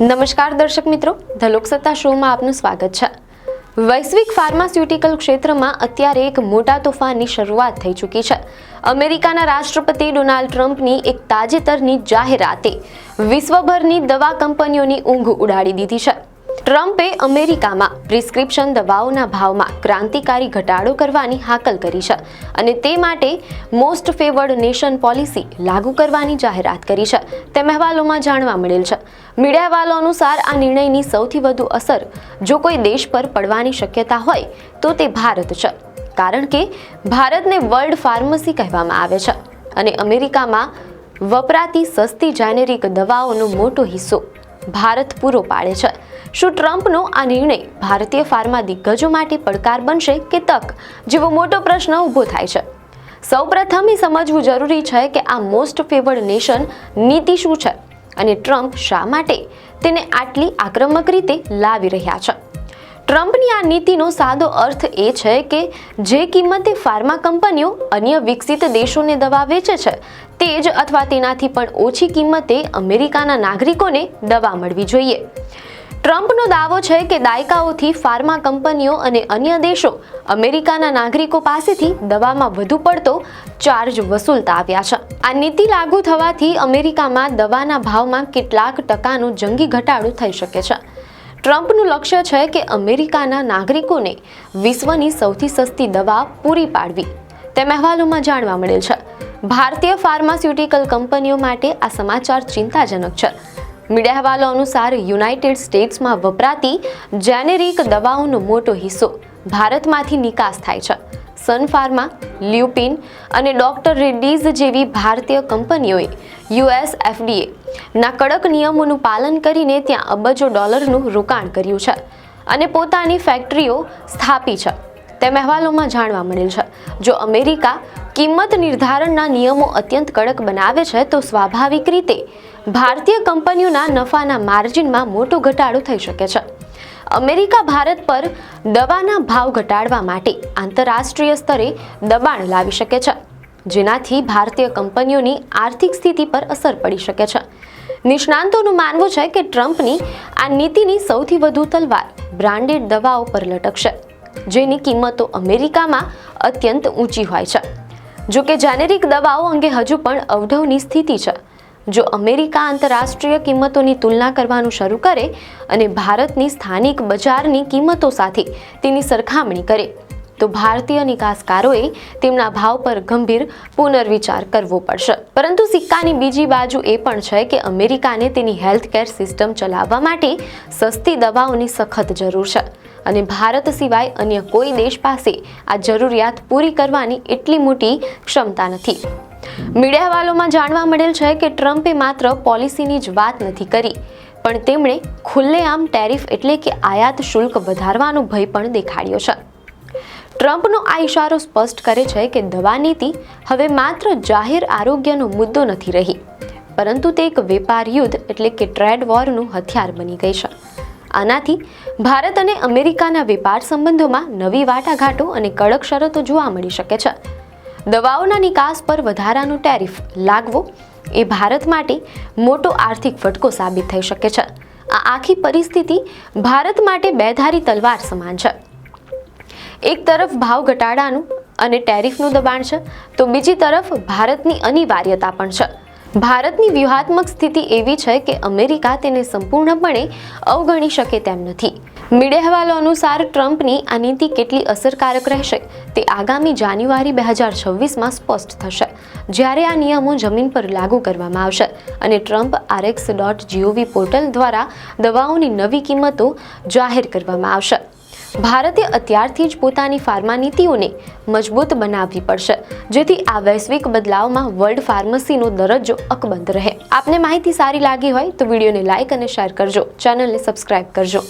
નમસ્કાર દર્શક મિત્રો, ધ લોકસત્તા શોમાં આપનું સ્વાગત છે। વૈશ્વિક ફાર્માસ્યુટિકલ ક્ષેત્રમાં અત્યારે એક મોટા તોફાનની શરૂઆત થઈ ચૂકી છે। અમેરિકાના રાષ્ટ્રપતિ ડોનાલ્ડ ટ્રમ્પની એક તાજેતરની જાહેરાતે વિશ્વભરની દવા કંપનીઓની ઊંઘ ઉડાડી દીધી છે। ટ્રમ્પે અમેરિકામાં પ્રિસ્ક્રિપ્શન દવાઓના ભાવમાં ક્રાંતિકારી ઘટાડો કરવાની હાકલ કરી છે અને તે માટે મોસ્ટ ફેવર્ડ નેશન પોલિસી લાગુ કરવાની જાહેરાત કરી છે, તેમ અહેવાલોમાં જાણવા મળેલ છે। મીડિયા અહેવાલો અનુસાર આ નિર્ણયની સૌથી વધુ અસર જો કોઈ દેશ પર પડવાની શક્યતા હોય તો તે ભારત છે, કારણ કે ભારતને વર્લ્ડ ફાર્મસી કહેવામાં આવે છે અને અમેરિકામાં વપરાતી સસ્તી જેનેરિક દવાઓનો મોટો હિસ્સો ભારત પૂરો પાડે છે। શું ટ્રમ્પનો આ નિર્ણય ભારતીય ફાર્મા દિગ્ગજો માટે પડકાર બનશે કે તક, જેવો મોટો પ્રશ્ન ઊભો થાય છે। સૌપ્રથમ એ સમજવું જરૂરી છે કે આ મોસ્ટ ફેવર્ડ નેશન નીતિ શું છે અને ટ્રમ્પ શા માટે તેને આટલી આક્રમક રીતે લાવી રહ્યા છે। ટ્રમ્પની આ નીતિનો સાદો અર્થ એ છે કે જે કિંમતે ફાર્મા કંપનીઓ અન્ય વિકસિત દેશોને દવા વેચે છે તે જ અથવા તેનાથી પણ ઓછી કિંમતે અમેરિકાના નાગરિકોને દવા મળવી જોઈએ। ટ્રમ્પનો દાવો છે કે દાયકાઓથી ફાર્મા કંપનીઓ અને અન્ય દેશો અમેરિકાના નાગરિકો પાસેથી દવામાં વધુ પડતો ચાર્જ વસૂલતા આવ્યા છે। આ નીતિ લાગુ થવાથી અમેરિકામાં દવાના ભાવમાં કેટલાક ટકાનો જંગી ઘટાડો થઈ શકે છે। ટ્રમ્પનું લક્ષ્ય છે કે અમેરિકાના નાગરિકોને વિશ્વની સૌથી સસ્તી દવા પૂરી પાડવી, તેમ અહેવાલોમાં જાણવા મળેલ છે। ભારતીય ફાર્માસ્યુટિકલ કંપનીઓ માટે આ સમાચાર ચિંતાજનક છે। મીડિયા અહેવાલો અનુસાર યુનાઇટેડ સ્ટેટ્સમાં વપરાતી જેનેરિક દવાઓનો મોટો હિસ્સો ભારતમાંથી નિકાસ થાય છે। સન ફાર્મા, લ્યુપિન અને ડોક્ટર રેડ્ડીઝ જેવી ભારતીય કંપનીઓએ US FDA ના કડક નિયમોનું પાલન કરીને ત્યાં અબજો ડોલરનું રોકાણ કર્યું છે અને પોતાની ફેક્ટરીઓ સ્થાપી છે, તેમ અહેવાલોમાં જાણવા મળેલ છે। જો અમેરિકા કિંમત નિર્ધારણના નિયમો અત્યંત કડક બનાવે છે તો સ્વાભાવિક રીતે ભારતીય કંપનીઓના નફાના માર્જિનમાં મોટો ઘટાડો થઈ શકે છે। અમેરિકા ભારત પર દવાના ભાવ ઘટાડવા માટે આંતરરાષ્ટ્રીય સ્તરે દબાણ લાવી શકે છે, જેનાથી ભારતીય કંપનીઓની આર્થિક સ્થિતિ પર અસર પડી શકે છે। નિષ્ણાંતોનું માનવું છે કે ટ્રમ્પની આ નીતિની સૌથી વધુ તલવાર બ્રાન્ડેડ દવાઓ પર લટકશે, જેની કિંમતો અમેરિકામાં અત્યંત ઊંચી હોય છે। જો કે જેનેરિક દવાઓ અંગે હજુ પણ અવઢવની સ્થિતિ છે। જો અમેરિકા આંતરરાષ્ટ્રીય કિંમતોની તુલના કરવાનું શરૂ કરે અને ભારતની સ્થાનિક બજારની કિંમતો સાથે તેની સરખામણી કરે તો ભારતીય નિકાસકારોએ તેમના ભાવ પર ગંભીર પુનર્વિચાર કરવો પડશે। પરંતુ સિક્કાની બીજી બાજુ એ પણ છે કે અમેરિકાને તેની હેલ્થકેર સિસ્ટમ ચલાવવા માટે સસ્તી દવાઓની સખત જરૂર છે અને ભારત સિવાય અન્ય કોઈ દેશ પાસે આ જરૂરિયાત પૂરી કરવાની એટલી મોટી ક્ષમતા નથી। મીડિયા અહેવાલોમાં જાણવા મળેલ છે કે ટ્રમ્પે માત્ર પોલિસીની જ વાત નથી કરી, પણ તેમણે ખુલ્લેઆમ ટેરિફ એટલે કે આયાત શુલ્ક વધારવાનો ભય પણ દેખાડ્યો છે। ટ્રમ્પનો આ ઇશારો સ્પષ્ટ કરે છે કે દવા નીતિ હવે માત્ર જાહેર આરોગ્યનો મુદ્દો નથી રહી, પરંતુ તે એક વેપાર યુદ્ધ એટલે કે ટ્રેડ વોરનું હથિયાર બની ગઈ છે। આનાથી ભારત અને અમેરિકાના વેપાર સંબંધોમાં નવી વાટાઘાટો અને કડક શરતો જોવા મળી શકે છે। દવાઓના નિકાસ પર વધારાનો ટેરિફ લાગવો એ ભારત માટે મોટો આર્થિક ફટકો સાબિત થઈ શકે છે। આ આખી પરિસ્થિતિ ભારત માટે બેધારી તલવાર સમાન છે। એક તરફ ભાવ ઘટાડાનું અને ટેરિફનું દબાણ છે તો બીજી તરફ ભારતની અનિવાર્યતા પણ છે। ભારતની વ્યૂહાત્મક સ્થિતિ એવી છે કે અમેરિકા તેને સંપૂર્ણપણે અવગણી શકે તેમ નથી। મીડિયા અહેવાલો અનુસાર ટ્રમ્પની આ નીતિ કેટલી અસરકારક રહેશે તે આગામી જાન્યુઆરી 2026માં સ્પષ્ટ થશે, જ્યારે આ નિયમો જમીન પર લાગુ કરવામાં આવશે અને ટ્રમ્પ RX.gov પોર્ટલ દ્વારા દવાઓની નવી કિંમતો જાહેર કરવામાં આવશે। ભારતે અત્યારથી જ પોતાની ફાર્મા નીતિઓને મજબૂત બનાવવી પડશે, જેથી આ વૈશ્વિક બદલાવમાં વર્લ્ડ ફાર્મસીનો દરજ્જો અકબંધ રહે। આપને માહિતી સારી લાગી હોય તો વિડીયોને લાઇક અને શેર કરજો, ચેનલને સબસ્ક્રાઇબ કરજો।